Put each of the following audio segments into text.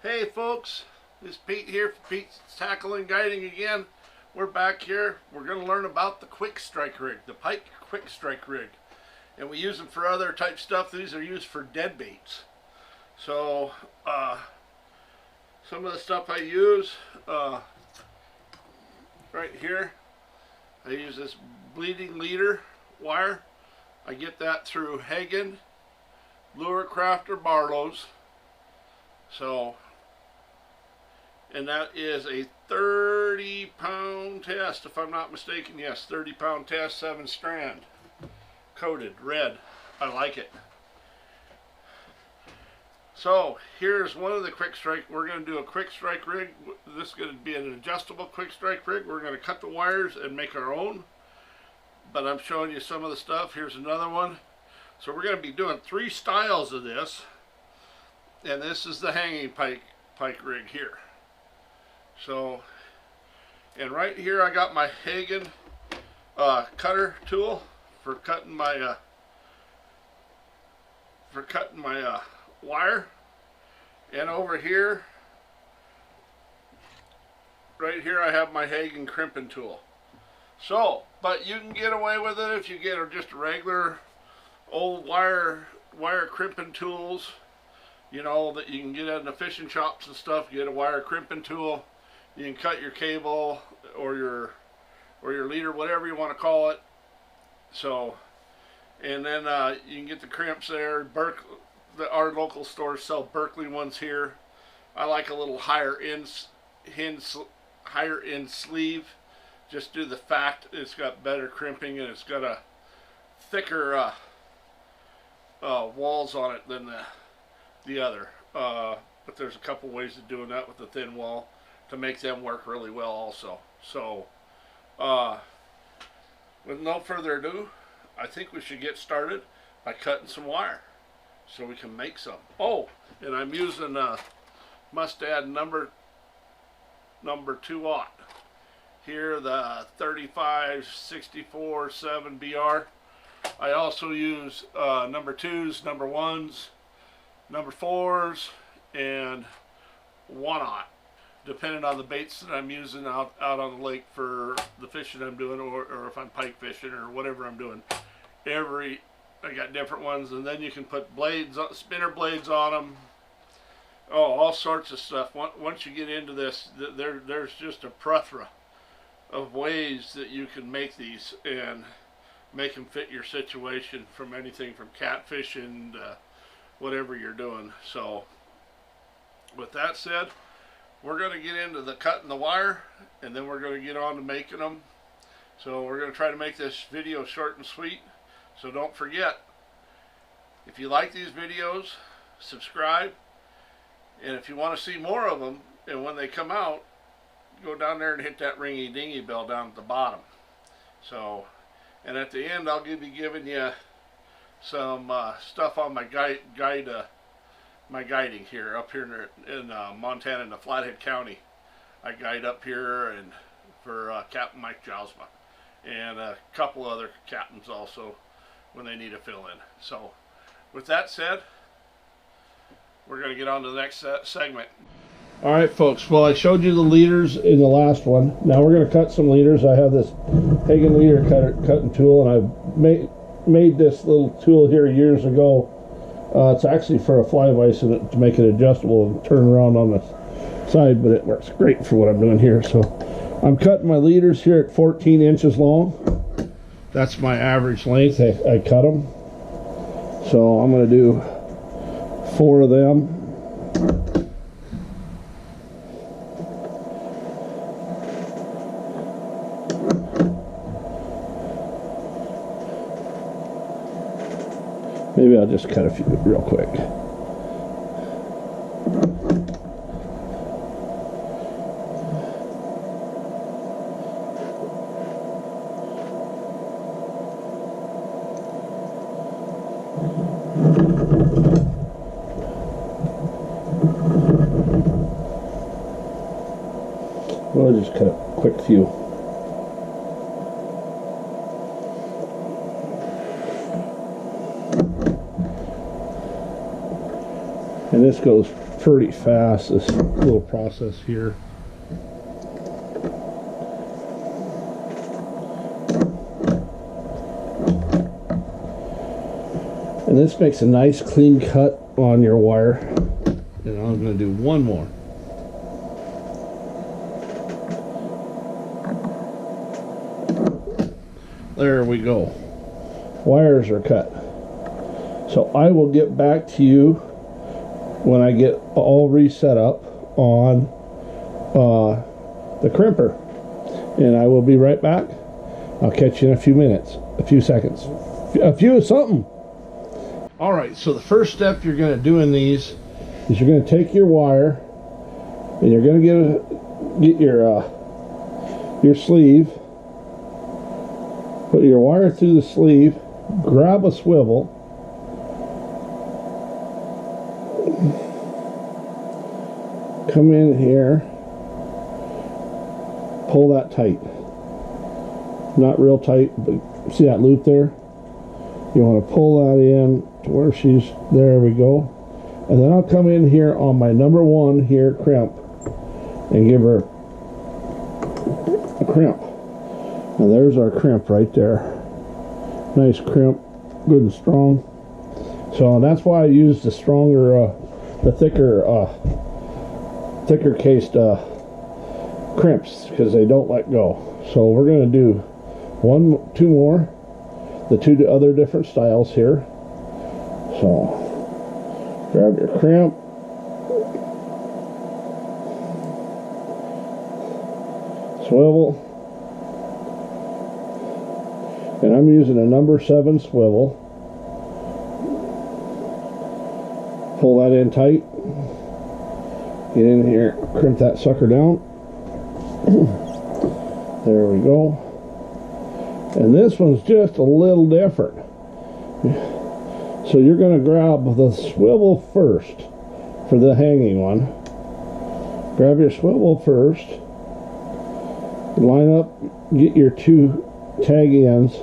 Hey folks, this is Pete here for Pete's Tackle and Guiding again. We're back here. We're going to learn about the quick strike rig, the pike quick strike rig. And we use them for other type stuff. These are used for dead baits. So, some of the stuff I use, right here, I use this bleeding leader wire. I get that through Hagen, Lurecraft, or Barlow's. So, and that is a 30-pound test, if I'm not mistaken. Yes, 30-pound test, 7 strand, coated red. I like it. So here's one of the quick strike. We're going to do a quick strike rig. This is going to be an adjustable quick strike rig. We're going to cut the wires and make our own, but I'm showing you some of the stuff. Here's another one. So we're going to be doing 3 styles of this, and this is the hanging pike rig here. So, and right here I got my Hagen cutter tool for cutting my wire, and over here, right here, I have my Hagen crimping tool. So, but you can get away with it if you get just regular old wire crimping tools, you know, that you can get at the fishing shops and stuff. You get a wire crimping tool. You can cut your cable or your leader, whatever you want to call it. So, and then you can get the crimps there. Our local stores sell Berkeley ones here. I like a little higher end sleeve, just due to the fact it's got better crimping and it's got a thicker walls on it than the other. But there's a couple ways of doing that with the thin wall to make them work really well also. So, with no further ado, I think we should get started by cutting some wire so we can make some. Oh, and I'm using Mustad number 2/0 here, the 35-64-7 BR. I also use number 2s, number 1s, number 4s, and 1/0, depending on the baits that I'm using out on the lake for the fishing I'm doing, or if I'm pike fishing or whatever I'm doing. I got different ones, and then you can put blades, spinner blades on them. Oh, all sorts of stuff. Once you get into this, there's just a plethora of ways that you can make these and make them fit your situation, from anything from catfishing to whatever you're doing. So, with that said, we're going to get into the cutting the wire, and then we're going to get on to making them. So we're going to try to make this video short and sweet. So don't forget, if you like these videos, subscribe. And if you want to see more of them, and when they come out, go down there and hit that ringy dingy bell down at the bottom. So, and at the end, I'll be giving you some stuff on my my guiding here up here in Montana, in the Flathead County. I guide up here and for Captain Mike Jousma, and a couple other captains also when they need a fill in. So with that said, we're going to get on to the next segment. Alright folks, well, I showed you the leaders in the last one. Now we're going to cut some leaders. I have this Hagen leader cutting tool, and I've made this little tool here years ago. It's actually for a fly vise to make it adjustable and turn around on the side, but it works great for what I'm doing here. So I'm cutting my leaders here at 14 inches long. That's my average length. I cut them. So I'm going to do 4 of them. Maybe I'll just cut a few real quick. We'll just cut a quick few. And this goes pretty fast, this little process here. And this makes a nice clean cut on your wire. And I'm going to do one more. There we go. Wires are cut. So I will get back to you when I get all reset up on the crimper. And I will be right back. I'll catch you in a few minutes, a few seconds, a few something. All right, so the first step you're going to do in these is you're going to take your wire and you're going to get your sleeve, put your wire through the sleeve, grab a swivel, come in here, pull that tight. Not real tight, but see that loop there? You want to pull that in to where she's, there we go. And then I'll come in here on my number 1 here crimp and give her a crimp. And there's our crimp right there. Nice crimp, good and strong. So that's why I use the stronger, the thicker cased crimps, because they don't let go. So we're going to do 2 more. The 2 other different styles here. So grab your crimp, swivel, and I'm using a number 7 swivel. Pull that in tight, get in here, crimp that sucker down. There we go. And this one's just a little different. So you're going to grab the swivel first for the hanging one. Grab your swivel first. Line up, get your 2 tag ends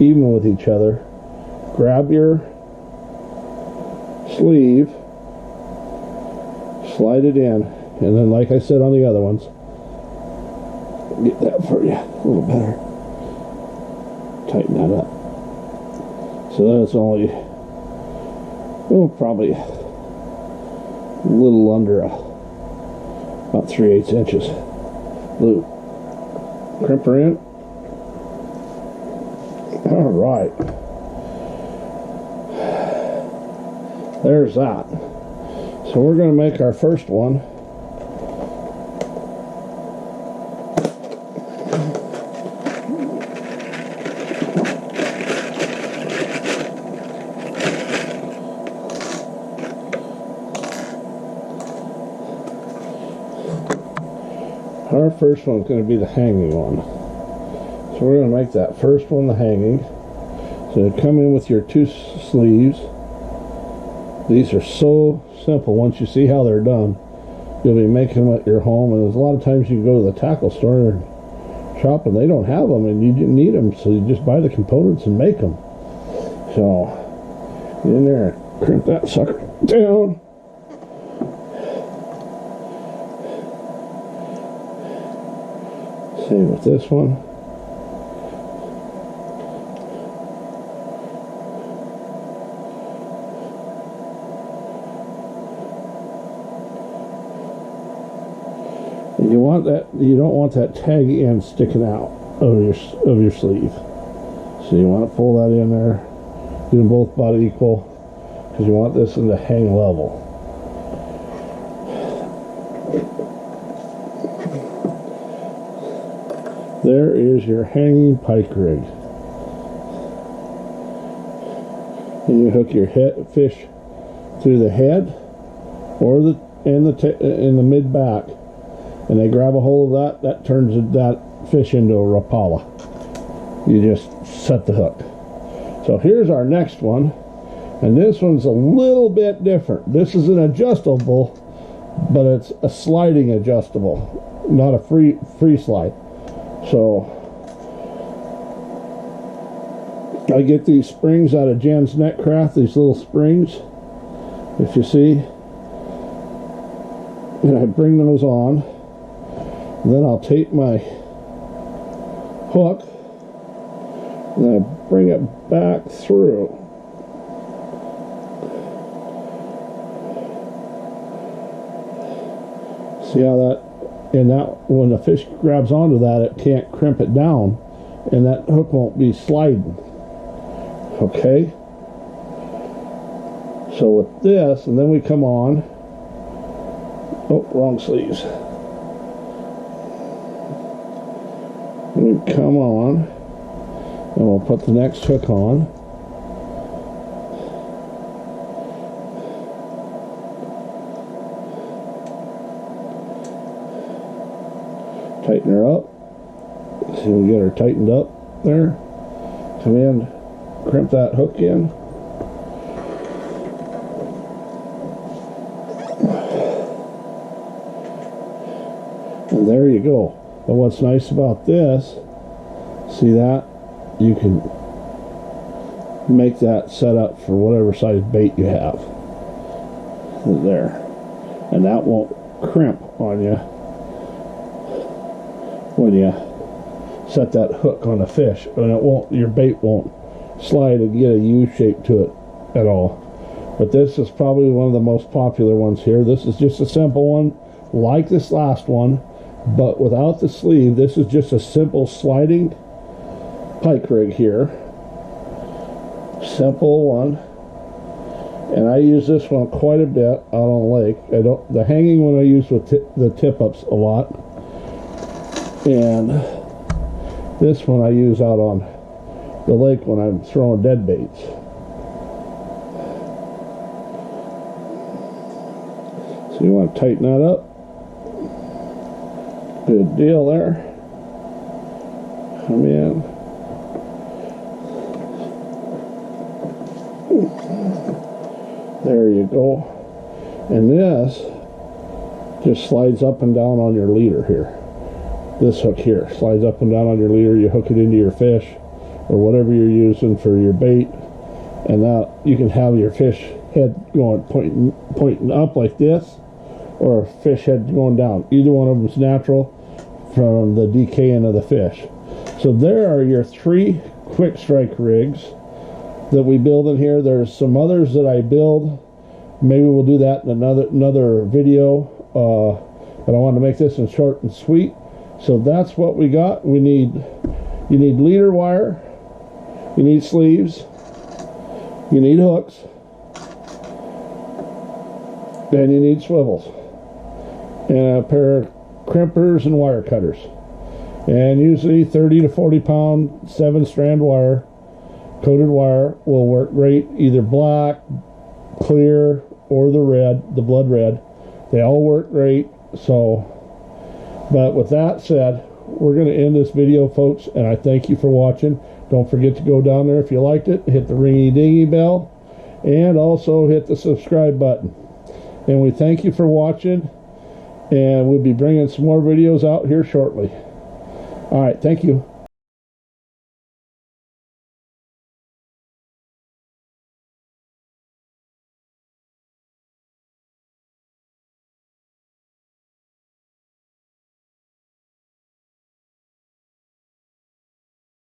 even with each other. Grab your sleeve, slide it in, and then like I said on the other ones, get that for you a little better. Tighten that up. So that's only, probably a little under about 3/8 inches. Loop. Crimp her in. All right. There's that. So we're going to make our first one. Our first one's going to be the hanging one. So we're going to make that first one the hanging. So come in with your 2 sleeves. These are so simple. Once you see how they're done, you'll be making them at your home. And there's a lot of times you can go to the tackle store and shop and they don't have them and you need them. So you just buy the components and make them. So get in there and crimp that sucker down. Same with this one. And you want that, you don't want that tag end sticking out of your sleeve. So you want to pull that in there, do them both about equal, because you want this one to hang level. There is your hanging pike rig. And you hook your fish through the head or in the mid back, and they grab a hold of that. That turns that fish into a rapala. You just set the hook. So here's our next one, and this one's a little bit different. This is an adjustable, but it's a sliding adjustable, not a free slide. So I get these springs out of Jen's Netcraft, these little springs, if you see, and I bring those on. Then I'll take my hook and I bring it back through. See how that, and that when the fish grabs onto that, it can't crimp it down, and that hook won't be sliding. Okay? So with this, and then we come on, oh, wrong sleeves. We come on, and we'll put the next hook on. Tighten her up. See, we get her tightened up there. Come in, crimp that hook in. And there you go. But what's nice about this, see that? You can make that set up for whatever size bait you have. There. And that won't crimp on you when you set that hook on a fish. And it won't, your bait won't slide and get a U shape to it at all. But this is probably one of the most popular ones here. This is just a simple one, like this last one, but without the sleeve. This is just a simple sliding pike rig here. Simple one. And I use this one quite a bit out on the lake. The hanging one I use with the tip-ups a lot. And this one I use out on the lake when I'm throwing dead baits. So you want to tighten that up. Good deal there. Come in. There you go. And this just slides up and down on your leader here. This hook here slides up and down on your leader. You hook it into your fish or whatever you're using for your bait, and now you can have your fish head going pointing up like this, or a fish head going down. Either one of them is natural from the decaying of the fish. So there are your 3 quick strike rigs that we build in here. There's some others that I build. Maybe we'll do that in another video. But I wanted to make this in short and sweet. So that's what we got. You need leader wire, you need sleeves, you need hooks, and you need swivels, and a pair of crimpers and wire cutters. And usually 30 to 40 pound 7-strand wire, coated wire, will work great. Either black, clear, or the red, the blood red. They all work great. So, but with that said, we're going to end this video, folks, and I thank you for watching. Don't forget to go down there if you liked it, hit the ringy dingy bell, and also hit the subscribe button. And we thank you for watching, and we'll be bringing some more videos out here shortly. All right, thank you.